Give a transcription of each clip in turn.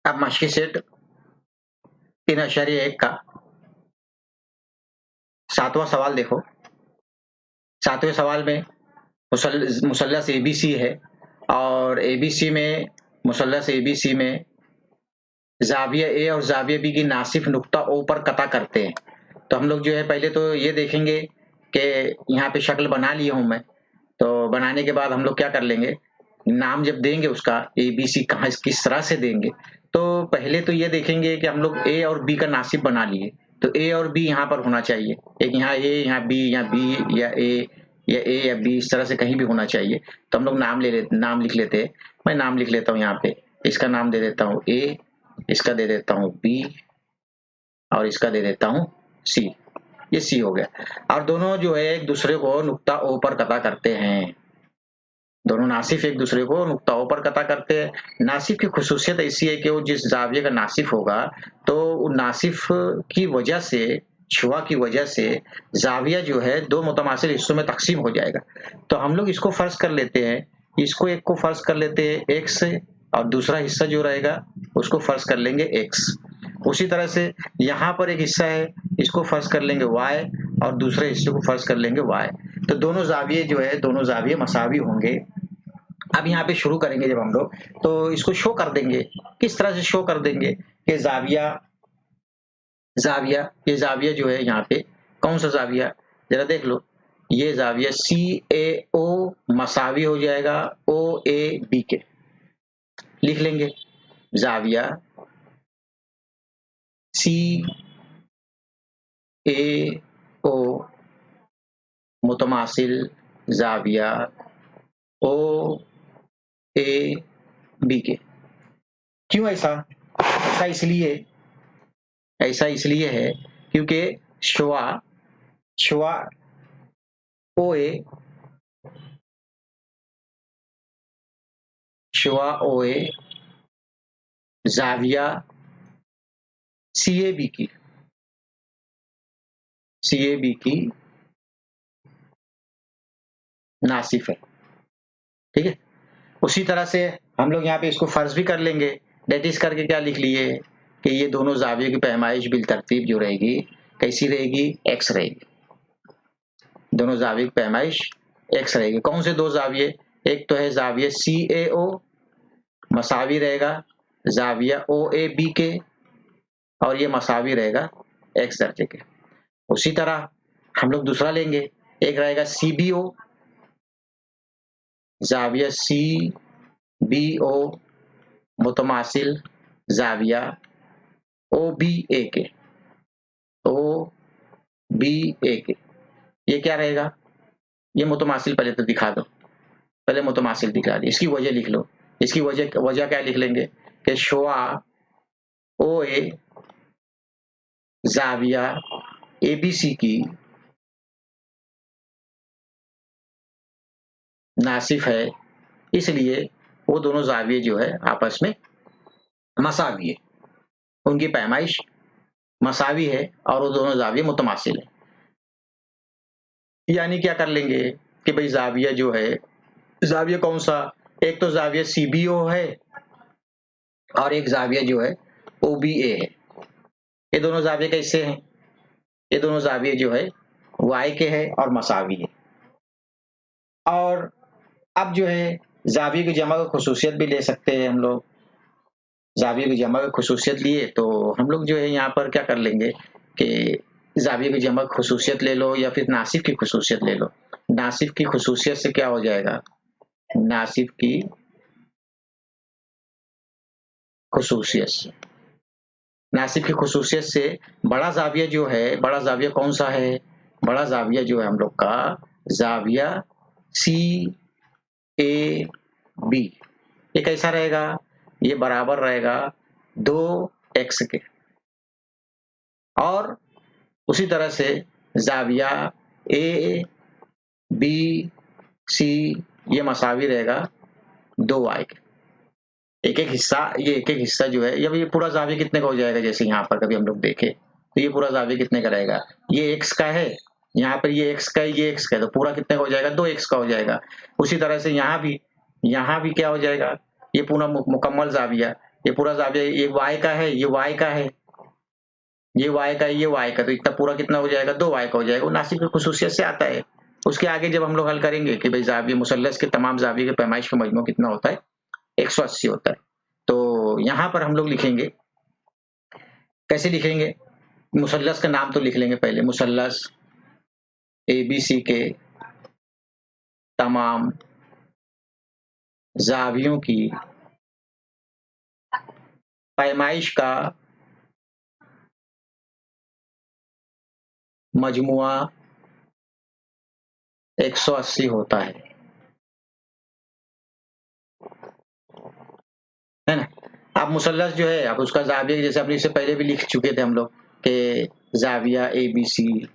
अब मस्की सेट 3.1 का 7वां सवाल देखो। 7वें सवाल में मुसल्लस एबीसी है और एबीसी में मुसल्लस एबीसी में जाविया ए और जाविया बी की नासिफ नुक्ता ओ पर कता करते हैं। तो हम लोग जो है पहले तो ये देखेंगे कि यहाँ पे शक्ल बना लिए हूं मैं, तो बनाने के बाद हम लोग क्या कर लेंगे, नाम जब देंगे उसका ए बी सी कहाँ किस तरह से देंगे, तो पहले तो ये देखेंगे कि हम लोग ए और बी का नासिब बना लिए, तो ए और बी यहाँ पर होना चाहिए, एक यहाँ ए यहाँ बी या ए या बी इस तरह से कहीं भी होना चाहिए। तो हम लोग नाम लिख लेते हैं। मैं नाम लिख लेता हूँ यहाँ पे, इसका नाम दे देता हूँ ए, इसका दे देता हूँ बी और इसका दे देता हूँ सी। ये सी हो गया। और दोनों जो है एक दूसरे को नुक्ता ओ पर कता करते हैं। दोनों नासिफ एक दूसरे को नुक्ता ओ पर कता करते हैं। नासिफ की खुसूसियत ऐसी है कि वो जिस जाविये का नासिफ होगा तो नासिफ की वजह से, शुआ की वजह से जाविया जो है दो मुतमासिल हिस्सों में तकसीम हो जाएगा। तो हम लोग इसको फर्ज कर लेते हैं, इसको एक को फर्ज कर लेते हैं एक्स और दूसरा हिस्सा जो रहेगा उसको फर्ज कर लेंगे एक्स। उसी तरह से यहाँ पर एक हिस्सा है, इसको फर्ज कर लेंगे वाई और दूसरे हिस्से को फर्ज कर लेंगे वाई। तो दोनों जाविये जो है दोनों जाविये मसावी होंगे। अब यहाँ पे शुरू करेंगे जब हम लोग, तो इसको शो कर देंगे। किस तरह से शो कर देंगे कि जाविया ये जाविया जो है यहाँ पे कौन सा जाविया, जरा देख लो, ये जाविया सी ए ओ मसावी हो जाएगा ओ ए बी के। लिख लेंगे जाविया सी ए ओ मुतमासिल जाविया ओ ए बी के। क्यों ऐसा? ऐसा इसलिए है क्योंकि शुआ ओ ए जाविया सी ए बी की नासिफ है। ठीक है, उसी तरह से हम लोग यहाँ पे इसको फर्ज भी कर लेंगे। डेट इज करके क्या लिख लिए कि ये दोनों जावियों की पैमाइश बिल तरतीब जो रहेगी कैसी रहेगी, एक्स रहेगी। दोनों जावियों की पैमाइश एक्स रहेगी। कौन से दो जाविये? एक तो है जाविया सी ए ओ मसावी रहेगा जाविया ओ ए बी के और ये मसावी रहेगा एक्स दर्जे के। उसी तरह हम लोग दूसरा लेंगे, एक रहेगा सी बी ओ जाविया सी बी ओ मुतमासिल जाविया ओ बी ए के ये क्या रहेगा, ये मुतमासिल पहले तो दिखा दो, पहले मुतमासिल दिखा दी, इसकी वजह लिख लो। इसकी वजह क्या लिख लेंगे कि शुआ ओ ए जाविया एबीसी की नासिफ है, इसलिए वो दोनों जाविये जो है आपस में मसावी है, उनकी पैमाइश मसावी है और वो दोनों जाविये मुतमासिल है। यानी क्या कर लेंगे कि भाई जाविया जो है, जाविया कौन सा, एक तो जाविया सीबीओ है और एक जाविया जो है ओबीए है। ये दोनों जाविये कैसे हैं? ये दोनों जाविये जो है वाई के है और मसावी है। और अब जो है जाविये की जमा की खुसूसियत भी ले सकते हैं हम लोग। जाविये की जमा की खुसूसियत लिए तो हम लोग जो है यहाँ पर क्या कर लेंगे कि जाविये की जमा की खुसूसियत ले लो या फिर नासिफ की खुसूसियत ले लो। नासिफ की खुसूसियत से क्या हो जाएगा, नासिफ की खुसूसियत से बड़ा जाविया जो है, बड़ा जाविया कौन सा है, बड़ा जाविया जो है हम लोग का जाविया सी ए बी। ये कैसा रहेगा, ये बराबर रहेगा 2x के। और उसी तरह से जाविया ए बी सी ये मसावी रहेगा 2y के। एक एक हिस्सा जो है, ये पूरा जाविया कितने का हो जाएगा, जैसे यहाँ पर कभी हम लोग देखें तो ये पूरा जाविया कितने का रहेगा, ये x का है, यहाँ पर ये x का है, ये x का है, तो पूरा कितने का हो जाएगा, 2x का हो जाएगा। उसी तरह से यहाँ भी क्या हो जाएगा, ये पूरा मुकम्मल जाविया ये पूरा जाविया ये y का है, ये y का है, ये y का है, ये y का, तो इतना पूरा कितना हो जाएगा, 2y का हो जाएगा। वो नासिब की खुसूसियत से आता है। उसके आगे जब हम लोग हल करेंगे कि भाई जाविया मुसल्लस के तमाम जाविये के पैमाइश का मजमू कितना होता है, 180 होता है। तो यहाँ पर हम लोग लिखेंगे, कैसे लिखेंगे, मुसल्लस का नाम तो लिख लेंगे पहले, मुसल्लस ABC के तमाम जावियों की पैमाइश का मजमुआ 180 होता है ना। अब मुसल्लस जो है, अब उसका जाविया जैसे अपने इससे पहले भी लिख चुके थे हम लोग कि जाविया ABC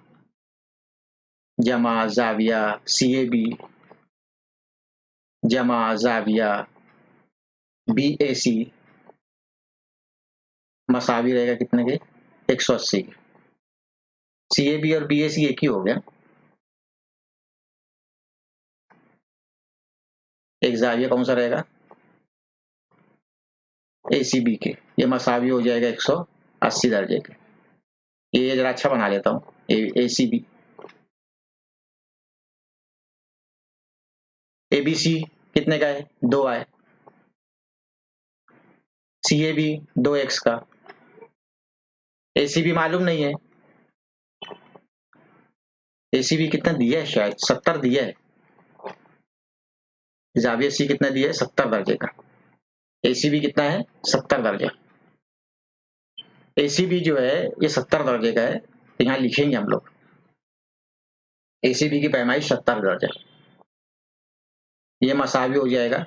जमा जाविया CAB जमा जाविया BAC मसावी रहेगा कितने के, 180। CAB और BAC एक ही हो गया। एक जाविया कौन सा रहेगा, ACB के, ये मसावी हो जाएगा 180 दर्जे के। ये जरा अच्छा बना लेता हूँ, ACB। ABC कितने का है, 2 आए। CAB 2x का। ACB मालूम नहीं है, ACB कितना दिया है, शायद 70 दिया है। जाविया C कितना दिया है, 70 दर्जे का। ACB कितना है, 70 दर्जे। ACB जो है ये 70 दर्जे का है, तो यहाँ लिखेंगे हम लोग ACB की पैमाइश 70 दर्जे, ये मसावी हो जाएगा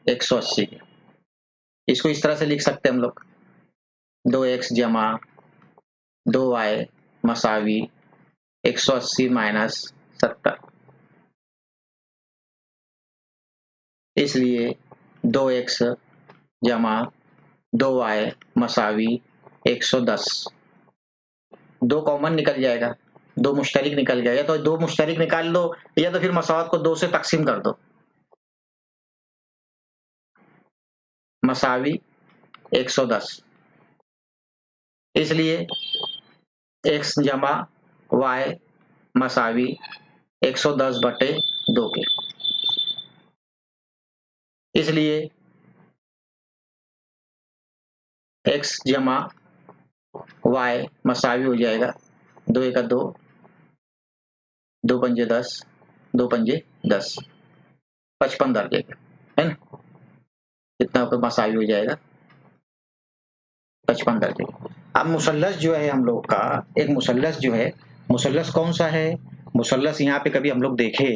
180 के। इसको इस तरह से लिख सकते हैं हम लोग, 2x जमा 2y मसावी 180 माइनस 70। इसलिए 2x जमा 2y मसावी 110। 2 कॉमन निकल जाएगा, 2 मुश्तरिक निकल गया, या तो 2 मुश्तरिक निकाल दो, या तो फिर मसावत को 2 से तकसीम कर दो। मसावी 110, इसलिए x जमा y मसावी 110/2 के। इसलिए x जमा y मसावी हो जाएगा 2 1 2, 2 पंजे 10, 2 पंजे 10, 55 दर्जे का, है ना। कितना ऊपर मसावी हो जाएगा, 55 दर्जे। अब मुसल्लस जो है हम लोग का, एक मुसल्लस जो है, मुसल्लस कौन सा है, मुसल्लस यहाँ पे कभी हम लोग देखे,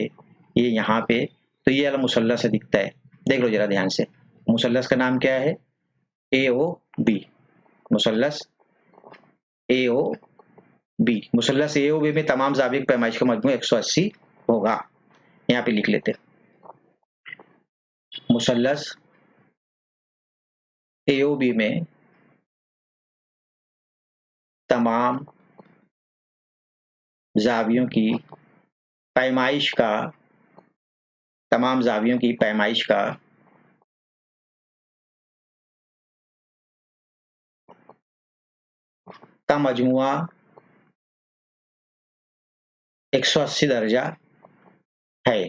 ये यहाँ पे, तो ये वाला मुसल्लस दिखता है, देख लो जरा ध्यान से। मुसल्लस का नाम क्या है, AOB, मुसल्लस AOB। मुसल्लस AOB में तमाम जाविये की पैमाइश का मजमू 180 होगा। यहाँ पे लिख लेते हैं, मुसल्लस AOB में तमाम जावियों की पैमाइश का, तमाम जावियों की पैमाइश का मजमुआ 180 दर्जा है।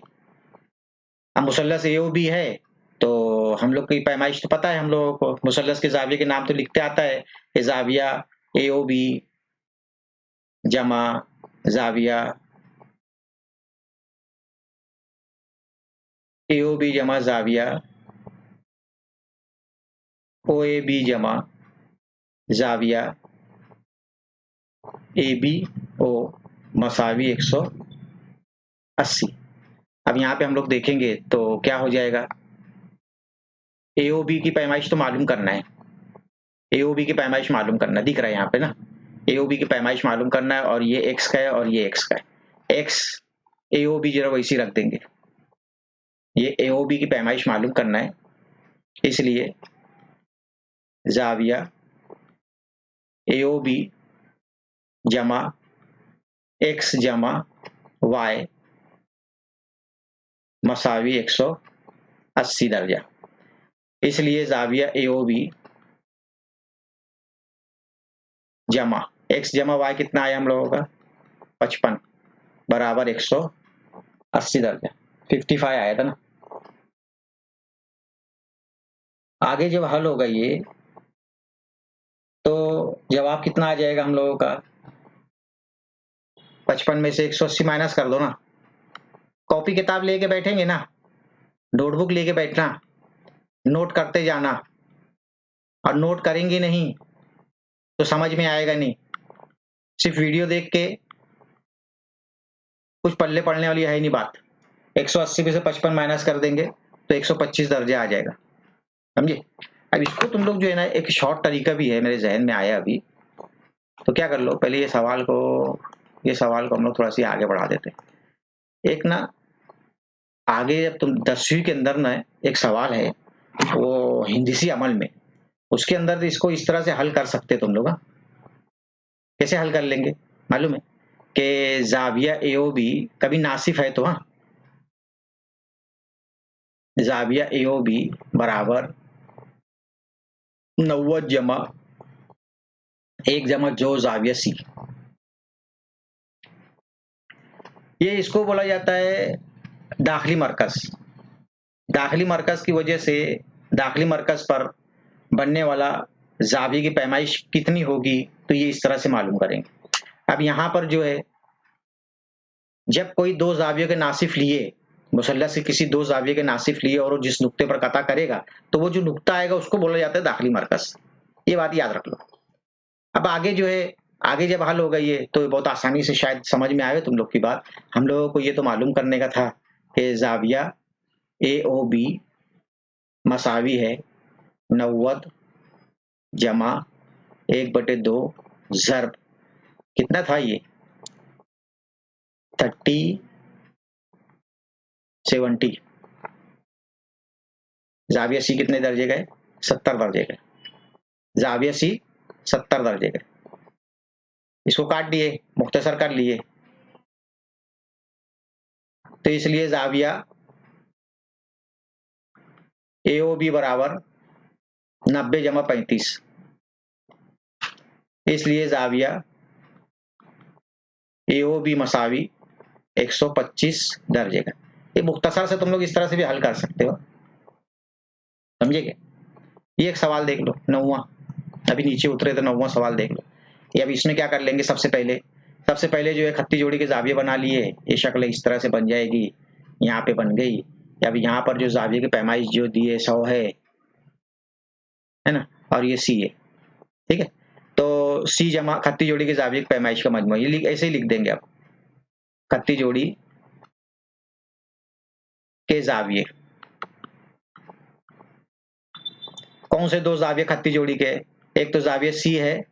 अब मुसल्लस AOB है, तो हम लोग की पैमाइश तो पता है हम लोगों को, मुसल्लस के जाविये के नाम तो लिखते आता है, ये जाविया AOB जमा जाविया AOB जमा जाविया OAB जमा जाविया ABO मसावी 180। अब यहाँ पे हम लोग देखेंगे तो क्या हो जाएगा, AOB की पैमाइश तो मालूम करना है, AOB की पैमाइश मालूम करना, दिख रहा है यहाँ पे ना, AOB की पैमाइश मालूम करना है, और ये x का है और ये x का है। x AOB जरा वैसी रख देंगे, ये AOB की पैमाइश मालूम करना है, इसलिए जाविया AOB जमा x जमा y मसावी 180 दर्जा। इसलिए जाविया AOB जमा x जमा y कितना आया हम लोगों का 55 बराबर 180 दर्जा 55 आया था ना। आगे जब हल होगा ये तो जवाब कितना आ जाएगा हम लोगों का 55 में से 180 माइनस कर दो ना। कॉपी किताब लेके बैठेंगे ना, नोटबुक लेके बैठना, नोट करते जाना, और नोट करेंगे नहीं तो समझ में आएगा नहीं। सिर्फ वीडियो देख के कुछ पल्ले पड़ने वाली है नहीं बात। 180 में से 55 माइनस कर देंगे तो 125 दर्जा आ जाएगा, समझे। अब इसको तुम लोग जो है ना, एक शॉर्ट तरीका भी है मेरे जहन में आया अभी, तो क्या कर लो, पहले ये सवाल को हम लोग थोड़ा सी आगे बढ़ा देते हैं। एक ना आगे जब तुम 10वीं के अंदर ना एक सवाल है वो हिंदसी अमल में, उसके अंदर इसको इस तरह से हल कर सकते तुम लोग। कैसे हल कर लेंगे मालूम है कि जाविया एओबी कभी नासिफ है तो हाँ, जाविया एओबी बराबर 90 जमा 1 जमा जो जाविया सी। ये इसको बोला जाता है दाखिली मरकज। दाखिली मरकज की वजह से दाखिली मरकज पर बनने वाला जाविये की पैमाइश कितनी होगी तो ये इस तरह से मालूम करेंगे। अब यहाँ पर जो है जब कोई दो जावियों के नासिफ लिए, मुसल्लस से किसी दो जाविये के नासिफ लिए और वो जिस नुक्ते पर कता करेगा तो वो जो नुक्ता आएगा उसको बोला जाता है दाखिली मरकज। ये बात याद रख लो। अब आगे जो है आगे जब हल होगा ये तो बहुत आसानी से शायद समझ में आए तुम लोग की बात। हम लोगों को ये तो मालूम करने का था कि जाविया ए ओ बी मसावी है 90 जमा 1/2 ज़र्ब कितना था ये 30 70। जाविया सी कितने दर्जे गए 70 दर्जे गए। जाविया सी 70 दर्जे गए। इसको काट दिए, मुख्तसर कर लिए, तो इसलिए जाविया एओबी बराबर 90 जमा 35। इसलिए जाविया एओबी मसावी 125 दर्जे का। ये मुख्तसर से तुम लोग इस तरह से भी हल कर सकते हो, समझे क्या। ये एक सवाल देख लो 9वां, अभी नीचे उतरे तो 9वां सवाल देख लो। ये अब इसमें क्या कर लेंगे, सबसे पहले जो है खत्ती जोड़ी के जाविये बना लिए। ये शक्ल इस तरह से बन जाएगी, यहाँ पे बन गई। अब यहाँ पर जो जाविये की पैमाइश जो दी है 100 है ना, और ये सी है, ठीक है। तो सी जमा खत्ती जोड़ी के जाविये की पैमाइश का मजमू, ये ऐसे ही लिख देंगे आप, खत्ती जोड़ी के जाविये। कौन से दो जाविये खत्ती जोड़ी के, एक तो जाविया सी है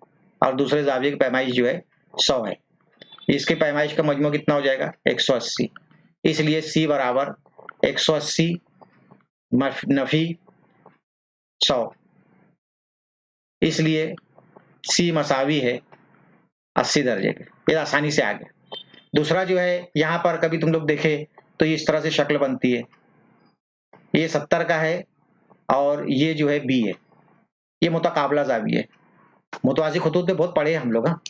और दूसरे जाविये की पैमाइश जो है 100 है। इसके पैमाइश का मजमू कितना हो जाएगा 180। इसलिए सी बराबर 180 नफी 100। इसलिए सी मसावी है 80 दर्जे के। ये आसानी से आ गया। दूसरा जो है यहाँ पर कभी तुम लोग देखे तो ये इस तरह से शक्ल बनती है, ये 70 का है और ये जो है बी है, ये मुतकाबला जाविया है। मुतवाज़ी खुतूत पे बहुत पढ़े हम लोग, हाँ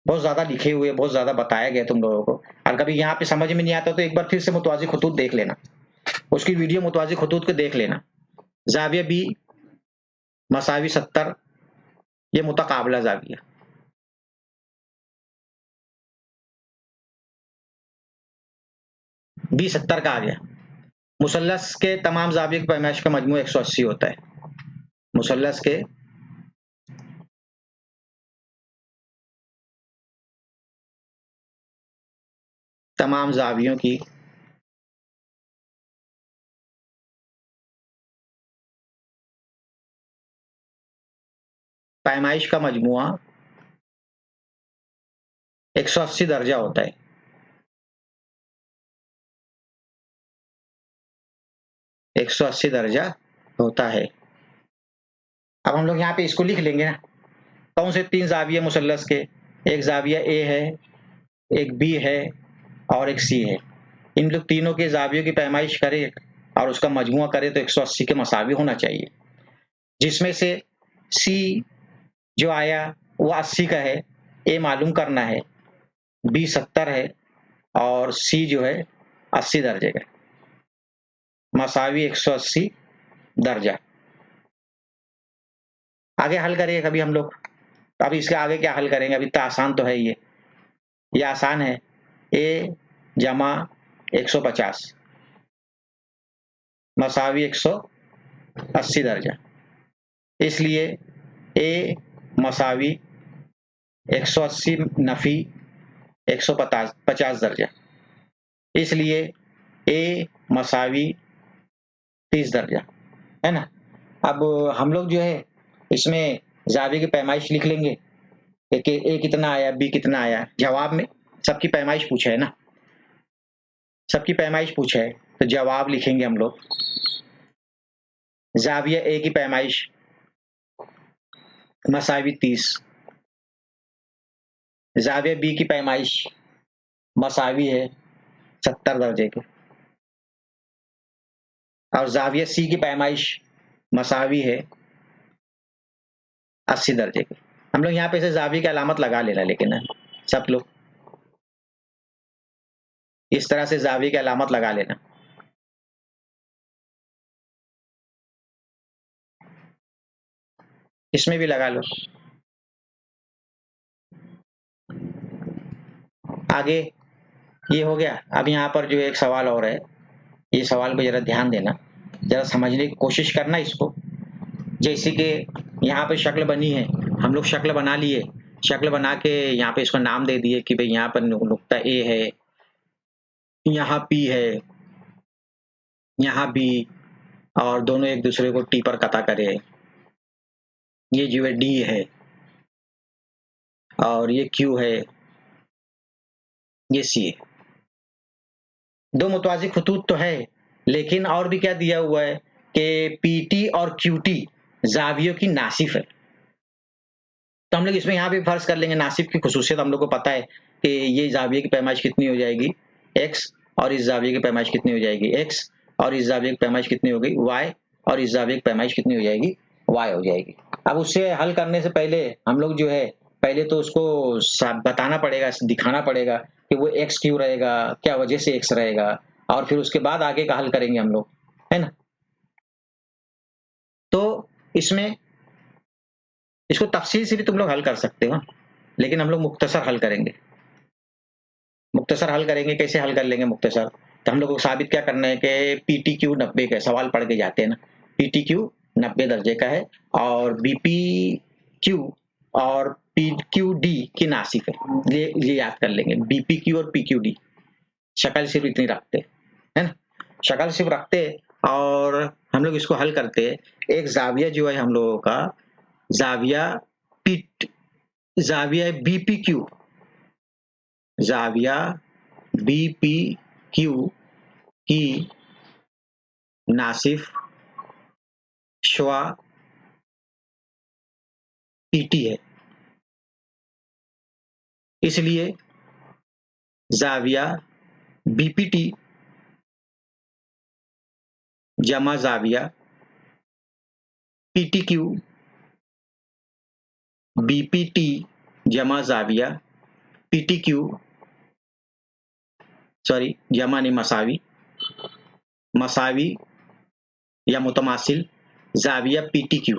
बहुत ज्यादा लिखे हुए, बहुत ज्यादा बताया गया तुम लोगों को। और कभी यहाँ पे समझ में नहीं आता तो एक बार फिर से मुतवाज़ी खुतूत देख लेना, उसकी वीडियो मुतवाज़ी खुतूत के देख लेना। जाविया बी मसावी 70, ये मुतकाबला जाविया। बी 70 का आ गया। मुसल्लस के तमाम जाविये की पैमाइश का मजमू 180 होता है। मुसल्लस के तमाम जावियों की पैमाइश का मजमुआ 180 दर्जा होता है। एक 180 दर्जा होता है। अब हम लोग यहाँ पे इसको लिख लेंगे ना, कौन से 3 जाविये मुसल्लस के, एक जाविया ए है, एक बी है और एक सी है। इन लोग तीनों के जावियों की पैमाइश करे और उसका मजमुआ करे तो 180 के मसावी होना चाहिए, जिसमें से सी जो आया वो 80 का है, ए मालूम करना है, बी 70 है और सी जो है 80 दर्जे का, मसावी 180 दर्जा। आगे हल करेंगे कभी हम लोग। अभी इसके आगे क्या हल करेंगे, अभी तो आसान तो है ये आसान है। ए जमा 150 मसावी 180 दर्जा, इसलिए ए मसावी 180 नफी 150 दर्जा, इसलिए ए मसावी 30 दर्जा, है ना। अब हम लोग जो है इसमें जाविये की पैमाइश लिख लेंगे, ए कितना आया, बी कितना आया। जवाब में सबकी पैमाइश पूछा है ना, सबकी पैमाइश पूछा है, तो जवाब लिखेंगे हम लोग। जाविया ए की पैमाइश मसावी 30, जाविया बी की पैमाइश मसावी है 70 दर्जे के, और जाविया सी की पैमाइश मसावी है 80 दर्जे के। हम लोग यहाँ पे से जाविया की अलामत लगा लेना, लेकिन है सब लोग इस तरह से जाविया की अलामत लगा लेना। इसमें भी लगा लो। आगे ये हो गया। अब यहाँ पर जो एक सवाल और है, ये सवाल को जरा ध्यान देना, जरा समझने की कोशिश करना इसको। जैसे कि यहाँ पे शक्ल बनी है, हम लोग शक्ल बना लिए, शक्ल बना के यहाँ पे इसको नाम दे दिए कि भाई यहाँ पर नुक्ता ए है, यहाँ पी है, यहाँ बी, और दोनों एक दूसरे को टी पर कता करे। ये जो है डी है और ये क्यू है, ये सी है। दो मुतवाज़ी खतूत तो है, लेकिन और भी क्या दिया हुआ है कि पीटी और क्यूटी जावियों की नासिफ है। तो हम लोग इसमें यहाँ भी फर्ज कर लेंगे, नासिफ की खुसूसियत हम लोग को पता है कि ये जाविये की पैमाइश कितनी हो जाएगी, एक्स, और इस जाविये की पैमाइश कितनी हो जाएगी, एक्स, और इस जाविये की पैमाइश कितनी हो गई, वाई, और इस जाविये की पैमाइश कितनी हो जाएगी, वाई हो जाएगी। अब उससे हल करने से पहले हम लोग जो है, पहले तो उसको बताना पड़ेगा, दिखाना पड़ेगा कि वो एक्स क्यों रहेगा, क्या वजह से एक्स रहेगा, और फिर उसके बाद आगे का हल करेंगे हम लोग, है ना। तो इसमें इसको तफसील से भी तुम लोग हल कर सकते हो, लेकिन हम लोग मुख्तसर हल करेंगे। मुख्तसर हल करेंगे, कैसे हल कर लेंगे मुख्तसर, तो हम लोग को साबित क्या करना है कि पीटी क्यू 90 का, सवाल पढ़ के जाते हैं ना, पीटी क्यू 90 दर्जे का है और बीपी क्यू और पी क्यू डी की नासिफ है। ये याद कर लेंगे, बीपी क्यू और पी क्यू डी शक्ल सिर्फ इतनी रखते है ना, शक्ल सिर्फ रखते, और हम लोग इसको हल करते। एक जाविया जो है हम लोगों का, जाविया बीपी क्यू, जाविया बीपी क्यू की नासिफ श्वा पीटी है, इसलिए जाविया बीपीटी जमा जाविया पीटी क्यू बीपीटी जमा जाविया पीटी क्यू, सॉरी जमा नहीं, मसावी, मसावी या मुतमासिल जाविया पीटी क्यू,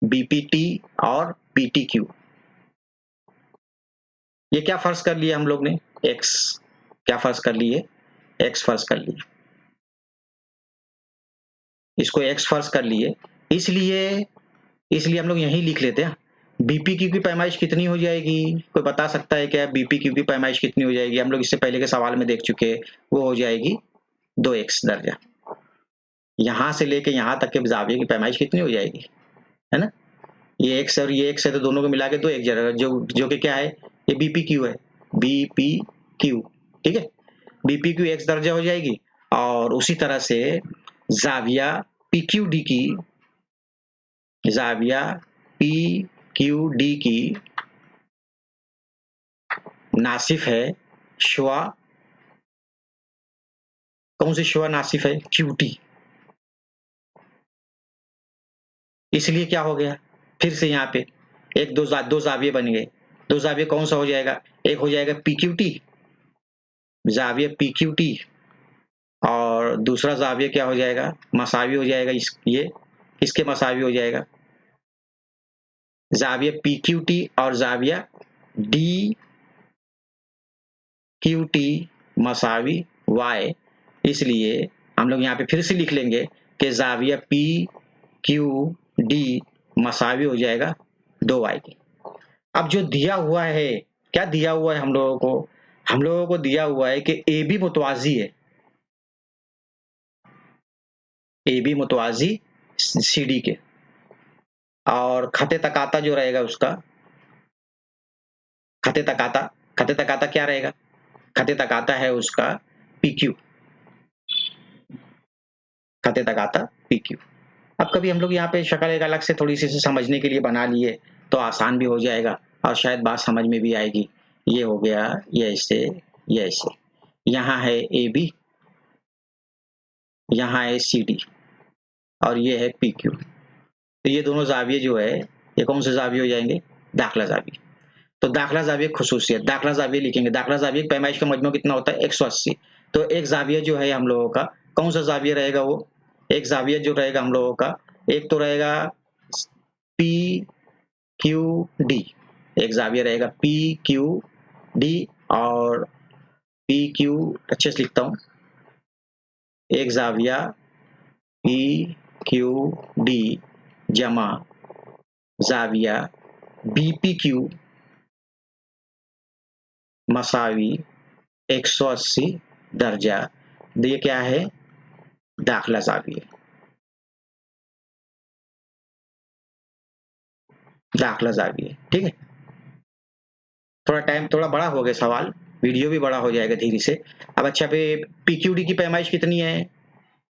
बीपीटी और पीटी क्यू। ये क्या फर्ज कर लिया हम लोग ने, एक्स, क्या फर्ज कर लिए, एक्स फर्ज कर लिए, इसको एक्स फर्ज कर लिए, इसलिए हम लोग यही लिख लेते हैं। बीपी क्यू की पैमाइश कितनी हो जाएगी, कोई बता सकता है क्या बीपी क्यू की पैमाइश कितनी हो जाएगी, हम लोग इससे पहले के सवाल में देख चुके, वो हो जाएगी 2x दर्जा। यहां से लेके यहां तक के जाविये की पैमाइश कितनी हो जाएगी, है ना, ये एक्स और ये एक्स है, तो दोनों को मिला के 2x दर्जा, जो कि क्या है, ये बीपी क्यू है, बीपी क्यू, ठीक है, बीपी क्यू एक्स दर्जा हो जाएगी। और उसी तरह से जाविया पी क्यू डी की, जाविया पी क्यू डी की नासिफ है श्वा, कौन सी श्वा नासिफ है, क्यूटी, इसलिए क्या हो गया, फिर से यहाँ पे एक दो जाविये बन गए। दो जाविये कौन सा हो जाएगा? एक हो जाएगा PQT, जाविये PQT, और दूसरा जाविया क्या हो जाएगा? मसावी हो जाएगा। ये किसके मसावी हो जाएगा? जाविया PQT और जाविया DQT मसावी Y। इसलिए हम लोग यहाँ पे फिर से लिख लेंगे कि जाविया PQD मसावी हो जाएगा 2Y के। अब जो दिया हुआ है, क्या दिया हुआ है हम लोगों को? हम लोगों को दिया हुआ है कि AB मुतवाजी है, AB मुतवाजी CD के, और खते तकाता जो रहेगा उसका, खते तकाता क्या रहेगा? खते तकाता है उसका PQ, खते तकाता PQ। अब कभी हम लोग यहाँ पे शक्ल एक अलग से थोड़ी सी समझने के लिए बना लिए तो आसान भी हो जाएगा और शायद बात समझ में भी आएगी। ये हो गया, ये ऐसे, ये ऐसे, यहाँ है AB, यहाँ है CD और ये है PQ। तो ये दोनों जाविये जो है, ये कौन से जाविये हो जाएंगे? दाखिला जाविये। तो दाखिला जाविये खुसूसियत, दाखिला जाविये लिखेंगे। दाखिला जाविये पैमाइश का मजमू कितना होता है? 180। तो एक जाविया जो है हम लोगों का, कौन सा जाविया रहेगा वो? एक जाविया जो रहेगा हम लोगों का, एक तो रहेगा PQD, एक जाविया रहेगा PQD और PQ, अच्छे से लिखता हूं, एक जाविया PQD जमा जाविया BPQ मसावी 180 दर्जा। ये क्या है? दाखिला जाविया, दाखिला जाविया। ठीक है, थोड़ा टाइम थोड़ा बड़ा हो गया सवाल, वीडियो भी बड़ा हो जाएगा धीरे से। अब अच्छा पे PQD की पैमाइश कितनी है?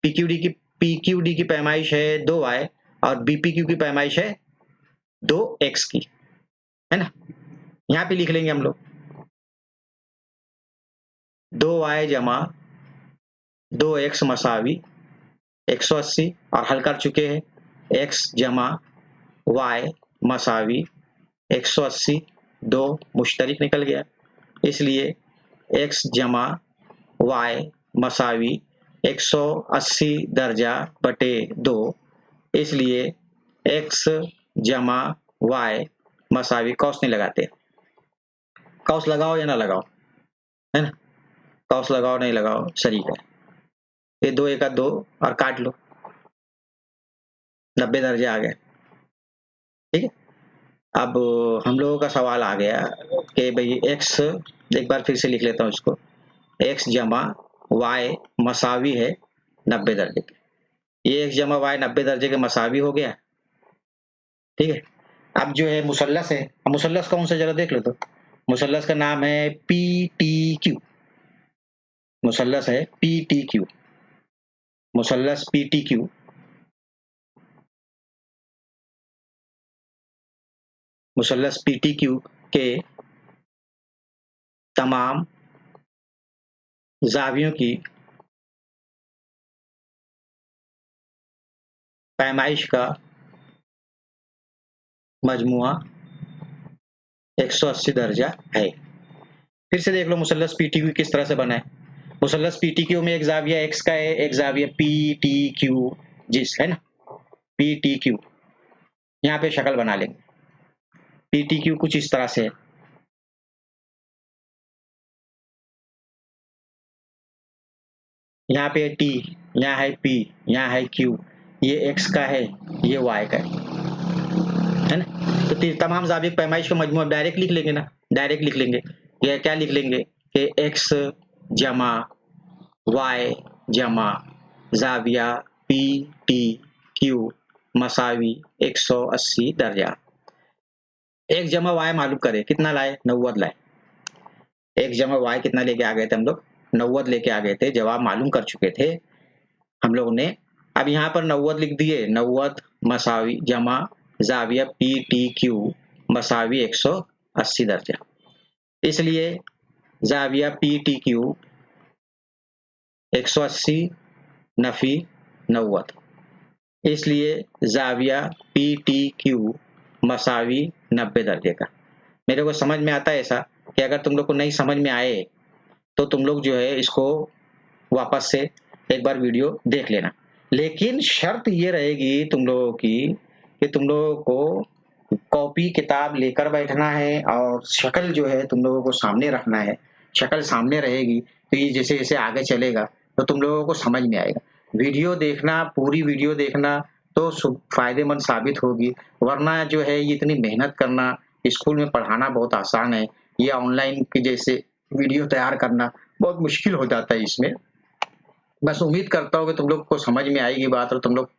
PQD की पैमाइश है 2y और BPQ की पैमाइश है 2x की, है ना? यहाँ पे लिख लेंगे हम लोग 2y जमा 2x मसावी 180, और हल कर चुके हैं। x जमा y मसावी 180, 2 मुश्तरिक निकल गया, इसलिए x जमा y मसावी 180 दर्जा बटे 2, इसलिए x जमा y मसावी, कौस नहीं लगाते, कौस लगाओ या ना लगाओ, है ना? कौस लगाओ नहीं लगाओ शरीक है। ये 2 1 2 और काट लो, 90 दर्जे आ गए। ठीक है, अब हम लोगों का सवाल आ गया कि भाई x, एक बार फिर से लिख लेता हूँ इसको, x जमा y मसावी है 90 दर्जे के। ये x जमा y 90 दर्जे के मसावी हो गया। ठीक है, अब जो है मुसल्लस है, मुसल्लस कौन सा जरा देख लो तो। मुसल्लस का नाम है PTQ, मुसल्लस है PTQ, मुसल्लस PTQ। मुसल्लस PTQ के तमाम जावियों की पैमाइश का मजमुआ 180 दर्जा है। फिर से देख लो मुसल्लस PTQ किस तरह से बना है। मुसल्लस PTQ में एक जाविया x का है, एक जाविया PTQ जिस है ना, PTQ। यहाँ पे शक्ल बना लेंगे, PTQ कुछ इस तरह से है। यहाँ पे T, यहाँ है P, यहाँ है Q, ये x का है, ये y का है ना? तो तमाम जाविया पैमाइश का मजमूआ डायरेक्ट लिख लेंगे ना, डायरेक्ट लिख लेंगे। ये क्या लिख लेंगे कि x जमा y जमा जाविया PTQ मसावी 180 दर्जा। एक जमा y मालूम करे, कितना लाए? 90 लाए। एक जमा y कितना लेके आ गए थे हम लोग? 90 लेके आ गए थे, जवाब मालूम कर चुके थे हम लोग ने। अब यहाँ पर 90 लिख दिए, 90 मसावी जमा जाविया PTQ मसावी 180 दर्जा। इसलिए जाविया PTQ 180 नफी 90, इसलिए जाविया PTQ मसावी 90 दर्जे का। मेरे को समझ में आता है ऐसा कि अगर तुम लोग को नहीं समझ में आए तो तुम लोग जो है इसको वापस से एक बार वीडियो देख लेना, लेकिन शर्त ये रहेगी तुम लोगों की कि तुम लोगों को कॉपी किताब लेकर बैठना है और शक्ल जो है तुम लोगों को सामने रखना है। शक्ल सामने रहेगी तो ये जैसे जैसे आगे चलेगा तो तुम लोगों को समझ में आएगा। वीडियो देखना, पूरी वीडियो देखना तो फायदेमंद साबित होगी, वरना जो है ये इतनी मेहनत करना, स्कूल में पढ़ाना बहुत आसान है, ये ऑनलाइन की जैसे वीडियो तैयार करना बहुत मुश्किल हो जाता है इसमें। बस उम्मीद करता हूँ कि तुम लोग को समझ में आएगी बात और तुम लोग